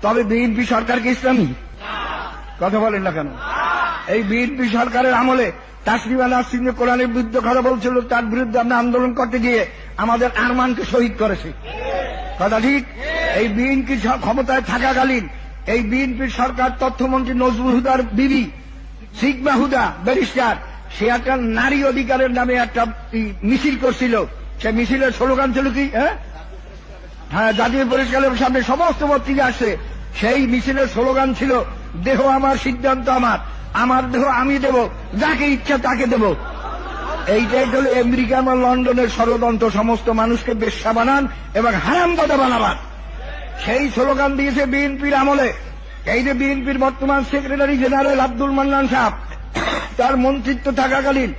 তবে বিএনপি সরকার কি ইসলামী? কথা বলেন না কেন? এই বিএনপি সরকারের আমলে তাসলিমা নাসরিন যে কোরআনের বিরুদ্ধে কথা বলছিল, তার বিরুদ্ধে আমরা আন্দোলন করতে গিয়ে আমাদের আরমানকে শহীদ করেছে। কথা ঠিক? এই বিএনপি ক্ষমতায় থাকাকালীন এই বিএনপির সরকার তথ্যমন্ত্রী নজরুল হুদার বিবি সিগমা হুদা ব্যারিস্টার, সে একটা নারী অধিকারের নামে একটা মিছিল করছিল। সে মিছিলের স্লোগান ছিল কি? হ্যাঁ, জাতীয় পরিষ্কারের সামনে সমস্ত পত্রিকা আসছে। সেই মিছিলের স্লোগান ছিল, দেহ আমার, সিদ্ধান্ত আমার, আমার দেহ আমি দেব, যাকে ইচ্ছা তাকে দেব। এইটাই হল আমেরিকা বা লন্ডনের ষড়যন্ত্র, সমস্ত মানুষকে বেশ্যা বানান এবং হারামজাদা বানাবার। সেই স্লোগান দিয়েছে বিএনপির আমলে। এই যে বিএনপির বর্তমান সেক্রেটারি জেনারেল আব্দুল মান্নান সাহেব, তার মন্ত্রিত্ব থাকাকালীন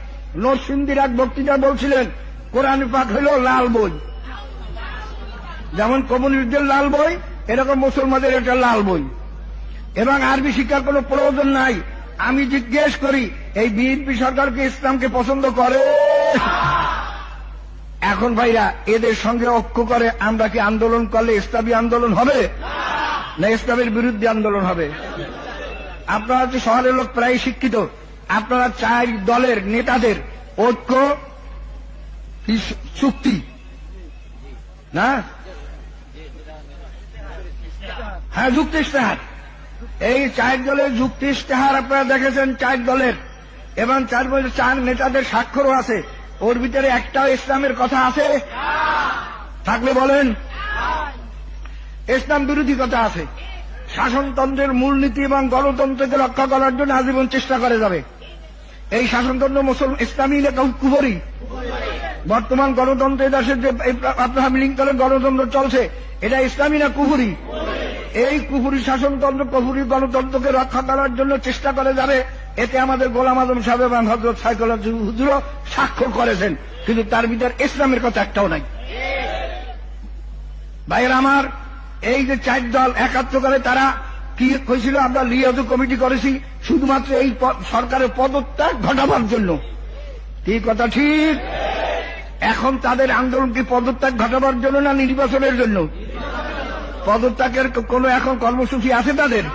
নরসিংদীর এক বক্তৃতা বলছিলেন, কোরআন পাক হল লাল বই। যেমন কমিউনিস্টদের লাল বই, এরকম মুসলমানদের একটা লাল বই, এবং আরবি শিক্ষার কোনো প্রয়োজন নাই। আমি জিজ্ঞেস করি, এই বিএনপি সরকারকে ইসলামকে পছন্দ করে? এখন ভাইরা এদের সঙ্গে ঐক্য করে আমরা কি আন্দোলন করলে ইসলামী আন্দোলন হবে না ইসলামের বিরুদ্ধে আন্দোলন হবে? আপনারা তো শহরের লোক প্রায় শিক্ষিত, আপনারা চার দলের নেতাদের ঐক্য চুক্তি না? হ্যাঁ, যুক্তি ইশতেহার। এই চার দলের যুক্তি ইশতেহার আপনারা দেখেছেন, চার দলের, এবং চার নেতাদের স্বাক্ষরও আছে। ওর ভিতরে একটাও ইসলামের কথা আছে? থাকলে বলেন। ইসলাম বিরোধী কথা আছে। শাসনতন্ত্রের মূলনীতি এবং গণতন্ত্রকে রক্ষা করার জন্য আজীবন চেষ্টা করে যাবে। এই শাসনতন্ত্র ইসলামী না কুফরি? বর্তমান গণতন্ত্রের দেশের যে আব্রাহাম লিঙ্কনের গণতন্ত্র চলছে, এটা ইসলামী না কুফরি? এই কুফরি শাসনতন্ত্র, কুফরি গণতন্ত্রকে রক্ষা করার জন্য চেষ্টা করে যাবে। এতে আমাদের গোলাম আজম সাহেব এবং হযরত সাইকুল হুজুরও স্বাক্ষর করেছেন, কিন্তু তার ভিতর ইসলামের কথা একটাও নাই। ভাইয়ের আমার, এই যে চার দল একাত্র করে তারা কি হয়েছিল, আমরা লিয়াজু কমিটি করেছি শুধুমাত্র এই সরকারের পদত্যাগ ঘটাবার জন্য। কি কথা ঠিক? এখন তাদের আন্দোলন কি পদত্যাগ ঘটাবার জন্য না নির্বাচনের জন্য? পদত্যাগের কোন এখন কর্মসূচি আছে তাদের?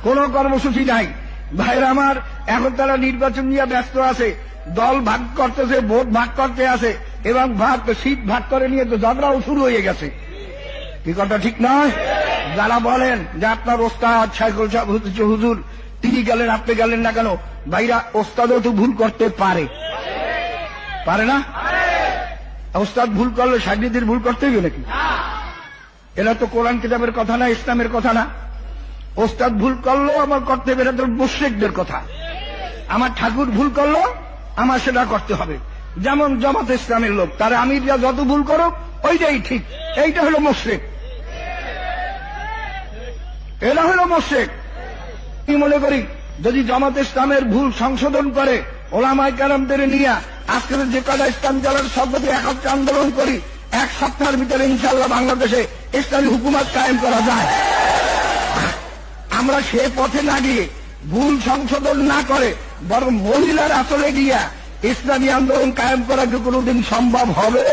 কোন কর্মসূচি নাই। ভাইরা আমার, এখন তারা নির্বাচন নিয়ে ব্যস্ত আছে, দল ভাগ করতেছে, ভোট ভাগ করতে আছে, এবং সিট ভাগ করে নিয়ে তো ঝগড়াও শুরু হয়ে গেছে। কি কথা ঠিক নয়? যারা বলেন যে আপনার ওস্তাদ সাইকুল হুজুর তিনি গেলেন, আপনি গেলেন না কেন? ভাইরা, ওস্তাদও তো ভুল করতে পারে, পারে না? ওস্তাদ ভুল করলে সাগরিদের ভুল করতে হবে নাকি? এরা তো কোরআন কিতাবের কথা না, ইসলামের কথা না। ওস্তাদ ভুল করলো আমার করতে হবে, এটা তো মুশরিকদের কথা। আমার ঠাকুর ভুল করলো আমার সেটা করতে হবে। যেমন জামাত ইসলামের লোক, তারা আমিররা যত ভুল করো ওইটাই ঠিক, এইটা হলো মুশরিক, এরা হলো মুশরিক। কি মনে করি, যদি জামাত ইসলামের ভুল সংশোধন করে ওলামায়ে কেরামদের নিয়ে আজকে যে কটা ইসলাম দলের সভাপতি একত্রে আন্দোলন করি, এক সপ্তাহের ভিতরে ইনশাআল্লাহ বাংলাদেশে ইসলামী হুকুমত কায়েম করা যায়। আমরা সে পথে না গিয়ে, ভুল সংশোধন না করে, বরং মহিলার আসলে গিয়া ইসলামী আন্দোলন কায়েম করা কি কোনোদিন সম্ভব হবে?